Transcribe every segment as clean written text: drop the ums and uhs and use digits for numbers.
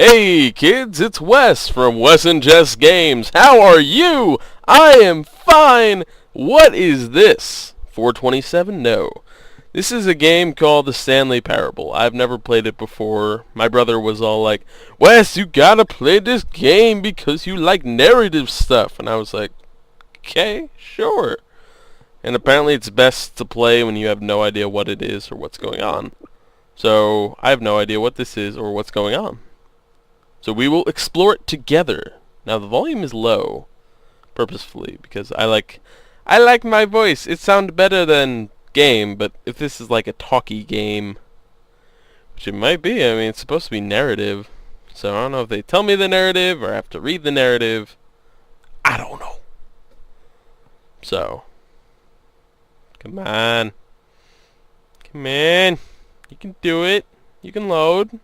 Hey kids, it's Wes from WesAndJessGames. How are you? I am fine. What is this? 427? No. This is a game called the Stanley Parable. I've never played it before. My brother was all like, Wes, you gotta play this game because you like narrative stuff. And I was like, okay, sure. And apparently it's best to play when you have no idea what it is or what's going on. So I have no idea what this is or what's going on. So we will explore it together. Now the volume is low, purposefully, because I like my voice. It sounds better than game, but if this is like a talky game, which it might be, I mean, it's supposed to be narrative. So I don't know if they tell me the narrative or I have to read the narrative. I don't know. So, come on. Come on. You can do it. You can load.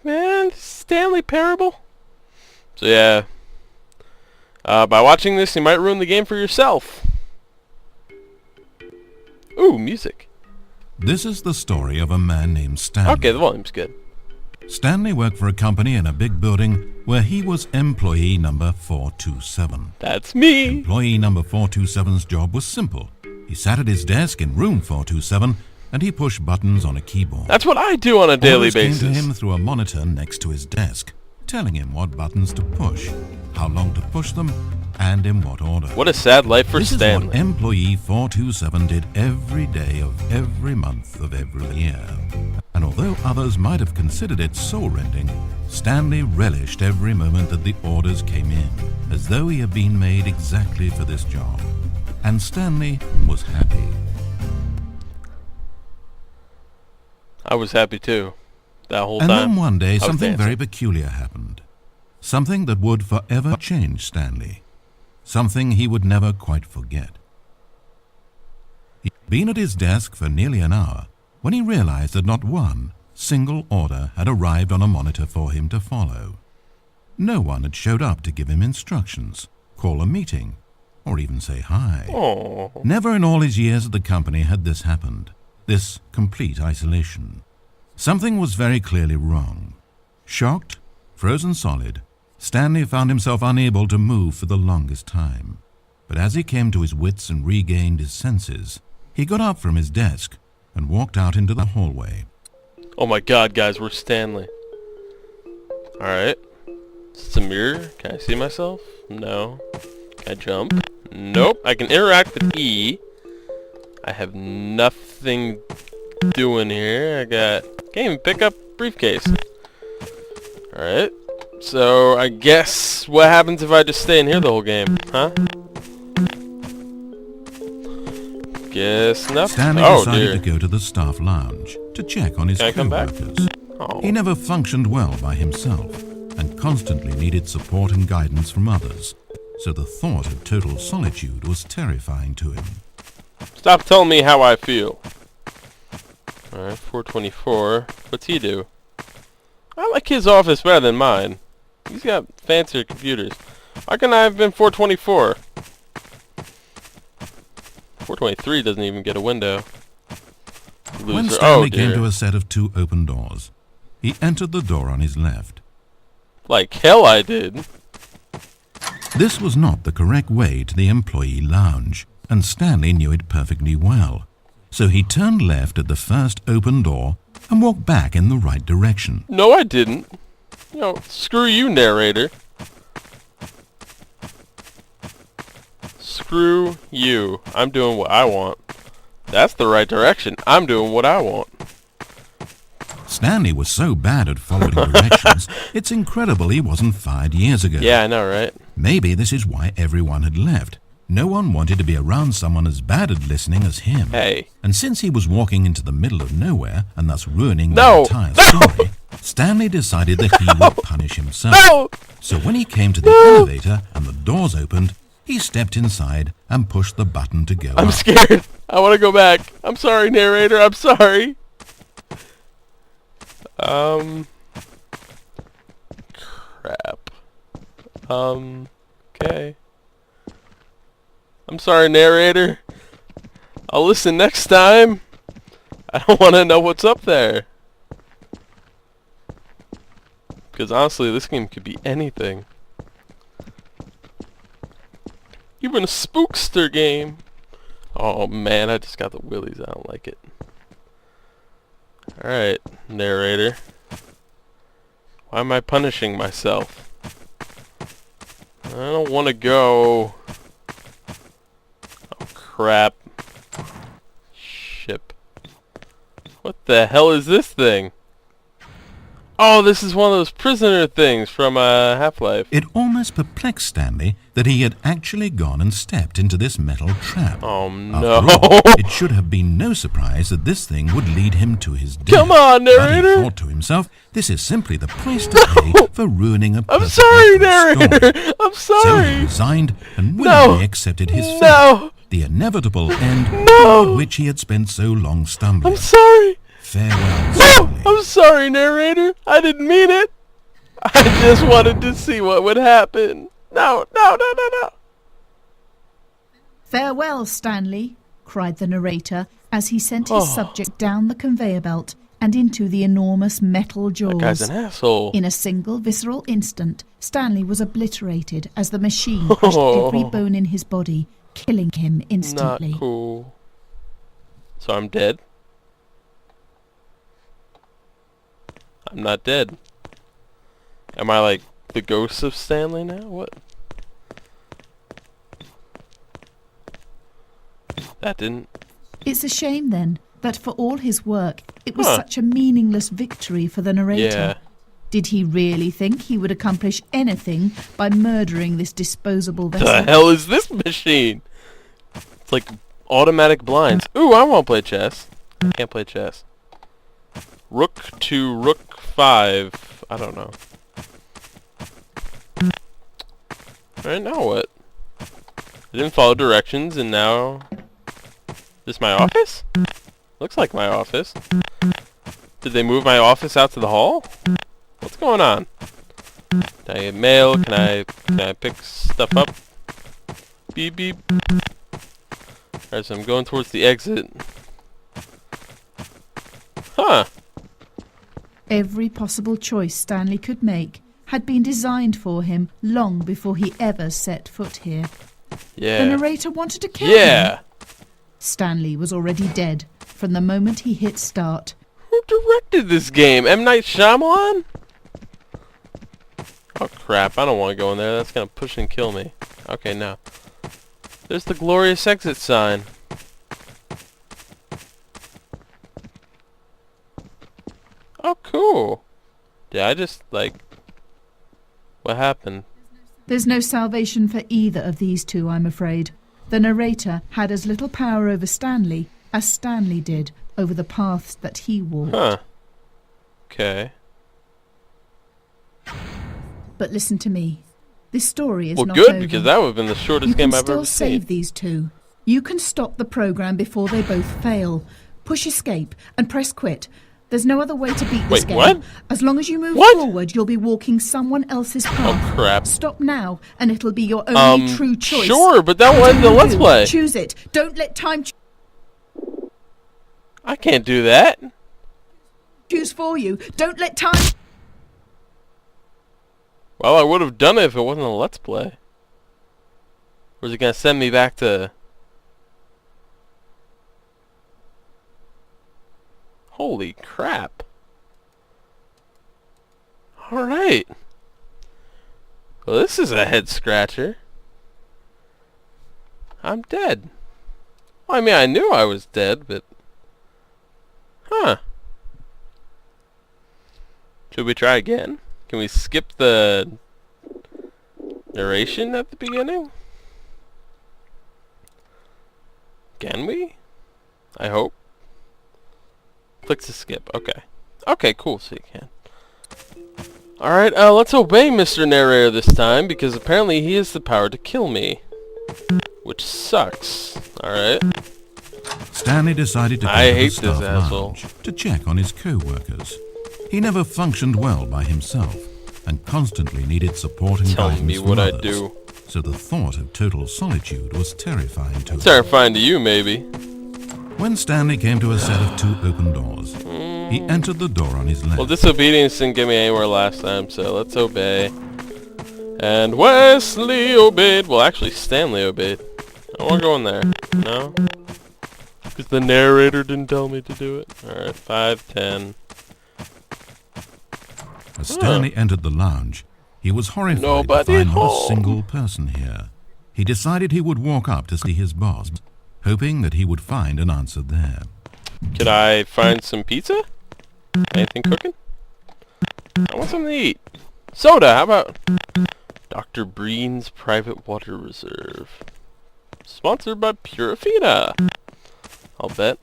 Man, Stanley Parable. So yeah, by watching this, you might ruin the game for yourself. Ooh, music. This is the story of a man named Stanley. Okay, the volume's good. Stanley worked for a company in a big building where he was employee number 427. That's me. Employee number 427's job was simple. He sat at his desk in room 427 and he pushed buttons on a keyboard. That's what I do on a daily basis. Orders came to him through a monitor next to his desk, telling him what buttons to push, how long to push them, and in what order. What a sad life for Stanley. This is what employee 427 did every day of every month of every year. And although others might have considered it soul-rending, Stanley relished every moment that the orders came in, as though he had been made exactly for this job. And Stanley was happy. I was happy too, that whole time. time. And then one day something very peculiar happened. Something that would forever change Stanley. Something he would never quite forget. He'd been at his desk for nearly an hour when he realized that not one single order had arrived on a monitor for him to follow. No one had showed up to give him instructions, call a meeting, or even say hi. Aww. Never in all his years at the company had this happened. This complete isolation. Something was very clearly wrong. Shocked, frozen solid, Stanley found himself unable to move for the longest time. But as he came to his wits and regained his senses, he got up from his desk and walked out into the hallway. Oh my god, guys, we're Stanley. Alright. Is it a mirror? Can I see myself? No. Can I jump? Nope. I can interact with E. I have nothing doing here. I can't even pick up briefcase. Alright. So, I guess what happens if I just stay in here the whole game? Huh? Guess nothing. Stanley decided to go to the staff lounge to check on his co-workers. Oh. He never functioned well by himself and constantly needed support and guidance from others. So the thought of total solitude was terrifying to him. Stop telling me how I feel. Alright, 424. What's he do? I like his office better than mine. He's got fancier computers. Why can't I have been 424? 423 doesn't even get a window. Loser. When Stanley came to a set of two open doors, he entered the door on his left. Like hell I did. This was not the correct way to the employee lounge, and Stanley knew it perfectly well. So he turned left at the first open door and walked back in the right direction. No, I didn't. You know, screw you, narrator. Screw you. I'm doing what I want. That's the right direction. I'm doing what I want. Stanley was so bad at following directions, it's incredible he wasn't fired years ago. Yeah, I know, right? Maybe this is why everyone had left. No one wanted to be around someone as bad at listening as him. Hey. And since he was walking into the middle of nowhere and thus ruining the entire story, Stanley decided that he would punish himself. No! So when he came to the elevator and the doors opened, he stepped inside and pushed the button to go I'm up. scared. I want to go back. I'm sorry, narrator. I'm sorry. Crap. Okay. I'm sorry, narrator. I'll listen next time. I don't want to know what's up there. Because honestly, this game could be anything. Even a spookster game. Oh man, I just got the willies. I don't like it. Alright, narrator. Why am I punishing myself? I don't want to go. Oh crap. Ship. What the hell is this thing? Oh, this is one of those prisoner things from Half-Life. It almost perplexed Stanley that he had actually gone and stepped into this metal trap. Oh no. After all, it should have been no surprise that this thing would lead him to his death. Come on, narrator! But he thought to himself, this is simply the price to pay for ruining a I'm perfectly sorry, good narrator! story. I'm So sorry! he resigned and willingly accepted his fate. No! The inevitable end No! toward which he had spent so long stumbling. I'm sorry! Farewell, No! Stanley. I'm sorry, narrator! I didn't mean it! I just wanted to see what would happen. No, no, no, no, no! Farewell, Stanley, cried the narrator as he sent his subject down the conveyor belt and into the enormous metal jaws. That guy's an asshole. In a single visceral instant, Stanley was obliterated as the machine crushed every bone in his body, killing him instantly. Not cool. So I'm dead? I'm not dead. Am I like the ghost of Stanley now? What? That didn't... It's a shame, then, that for all his work, it was such a meaningless victory for the narrator. Yeah. Did he really think he would accomplish anything by murdering this disposable vessel? The hell is this machine? It's like automatic blinds. Ooh, I want to play chess. Can't play chess. Rook to rook 5. I don't know. Alright, now what? I didn't follow directions and now... Is this my office? Looks like my office. Did they move my office out to the hall? What's going on? Can I get mail? Can I pick stuff up? Beep beep. Alright, so I'm going towards the exit. Huh. Every possible choice Stanley could make had been designed for him long before he ever set foot here. Yeah. The narrator wanted to kill him. Yeah. Stanley was already dead from the moment he hit start. Who directed this game? M. Night Shyamalan? Oh crap, I don't want to go in there. That's gonna push and kill me. Okay, now. There's the glorious exit sign. Oh, cool. Did I just, like... What happened? There's no salvation for either of these two, I'm afraid. The narrator had as little power over Stanley as Stanley did over the paths that he walked. Huh. Okay. But listen to me. This story is Well, not good, over. because that would have been the shortest game I've ever You can still save seen. these two. You can stop the program before they both fail. Push escape and press quit. There's no other way to beat this Wait, game. what? As long as you move What? forward, you'll be walking someone else's path. Oh, crap. Stop now, and it'll be your only true choice. Sure, but that will end the Let's Play. Choose it. Don't let time I can't do that. choose for you. Don't let time... Well, I would have done it if it wasn't a Let's Play. Or is it going to send me back to... Holy crap. Alright. Well, this is a head scratcher. I'm dead. Well, I mean, I knew I was dead, but... Huh. Should we try again? Can we skip the narration at the beginning? Can we? I hope. Click to skip. Okay. Okay, cool. So you can. Alright, let's obey Mr. Narrator this time, because apparently he has the power to kill me. Which sucks. Alright. Stanley decided to go I to the hate this staff asshole. lounge to check on his co-workers. He never functioned well by himself and constantly needed support and Telling guidance me from what I others. do. So the thought of total solitude was terrifying to him. Terrifying to you, maybe. When Stanley came to a set of 2 open doors, He entered the door on his left. Well, disobedience didn't get me anywhere last time, so let's obey. And Wesley obeyed. Well, actually, Stanley obeyed. I want to go in there. No? Because the narrator didn't tell me to do it. Alright, 5:10. As Stanley entered the lounge, he was horrified Nobody to find not a home. single person here. He decided he would walk up to see his boss, hoping that he would find an answer there. Could I find some pizza? Anything cooking? I want something to eat. Soda, how about Dr. Breen's Private Water Reserve? Sponsored by Purifina. I'll bet.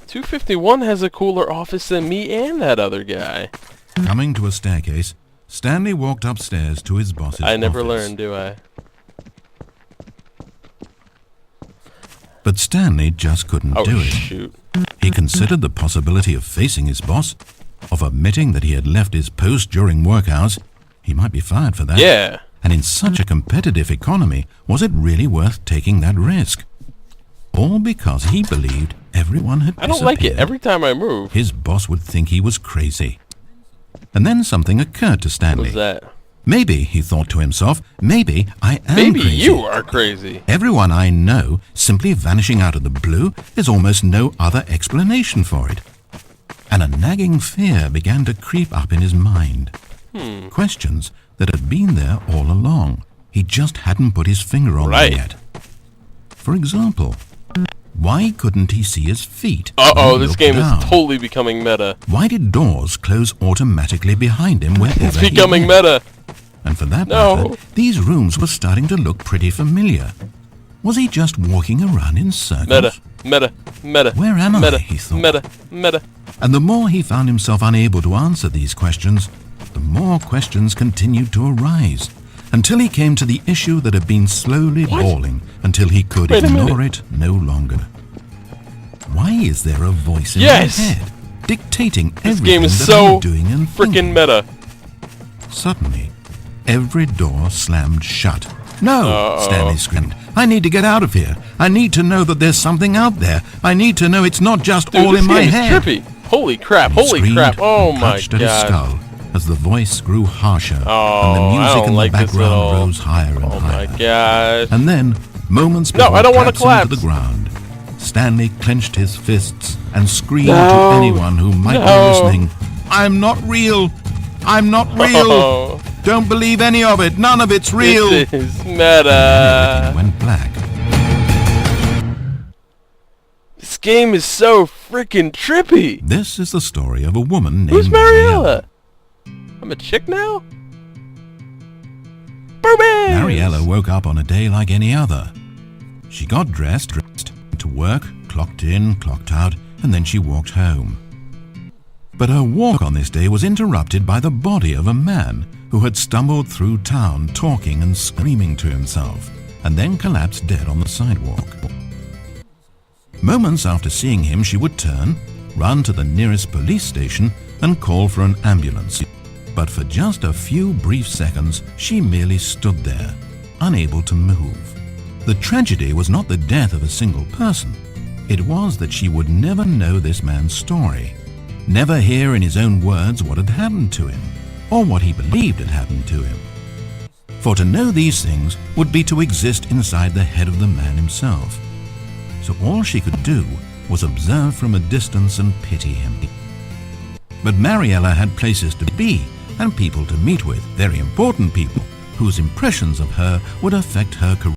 251 has a cooler office than me and that other guy. Coming to a staircase, Stanley walked upstairs to his boss's I never office. learned, do I? But Stanley just couldn't Oh, do it. shoot. He considered the possibility of facing his boss, of admitting that he had left his post during work hours. He might be fired for that. Yeah. And in such a competitive economy, was it really worth taking that risk? All because he believed everyone had I don't like it. disappeared. Every time I move. His boss would think he was crazy. And then something occurred to What Stanley. was that? Maybe, he thought to himself, maybe I am Maybe crazy. you are crazy. Everyone I know simply vanishing out of the blue, there's almost no other explanation for it. And a nagging fear began to creep up in his mind. Questions that had been there all along. He just hadn't put his finger on Right. them yet. For example, why couldn't he see his feet? when Uh-oh, he this looked game down? is totally becoming meta. Why did doors close automatically behind him wherever It's he becoming went? meta. And for that No. matter, these rooms were starting to look pretty familiar. Was he just walking around in circles? Meta. Meta. Meta. Where am I? Meta. He thought. Meta. Meta. And the more he found himself unable to answer these questions, the more questions continued to arise, until he came to the issue that had been slowly boiling until he could Wait a ignore minute. it no longer. Why is there a voice in Yes! my head dictating This everything game is that so I'm doing and freaking thinking? meta. Suddenly, every door slammed shut. No, Uh-oh. Stanley screamed. I need to get out of here. I need to know that there's something out there. I need to know it's not just Dude, all this in my game is head. trippy. Holy crap. He Holy screamed crap. Oh and my clutched at his god. skull as the voice grew harsher Oh, and the I music don't in like the this at background all. rose higher and Oh my higher. gosh. And then, moments No, before I don't wanna collapsing to collapse. the ground, Stanley clenched his fists and screamed No. to anyone who might No. be listening, "I'm not real! I'm not real! Oh, Don't believe any of it! None of it's real!" this is Everything meta. went black. This game is so freaking trippy. This is the story of a woman named Who's Mariella? I'm a chick now? Boobies! Mariella woke up on a day like any other. She got dressed to work, clocked in, clocked out, and then she walked home. But her walk on this day was interrupted by the body of a man who had stumbled through town talking and screaming to himself, and then collapsed dead on the sidewalk. Moments after seeing him, she would turn, run to the nearest police station, and call for an ambulance. But for just a few brief seconds, she merely stood there, unable to move. The tragedy was not the death of a single person. It was that she would never know this man's story, never hear in his own words what had happened to him, or what he believed had happened to him. For to know these things would be to exist inside the head of the man himself. So all she could do was observe from a distance and pity him. But Mariella had places to be and people to meet with, very important people, whose impressions of her would affect her career.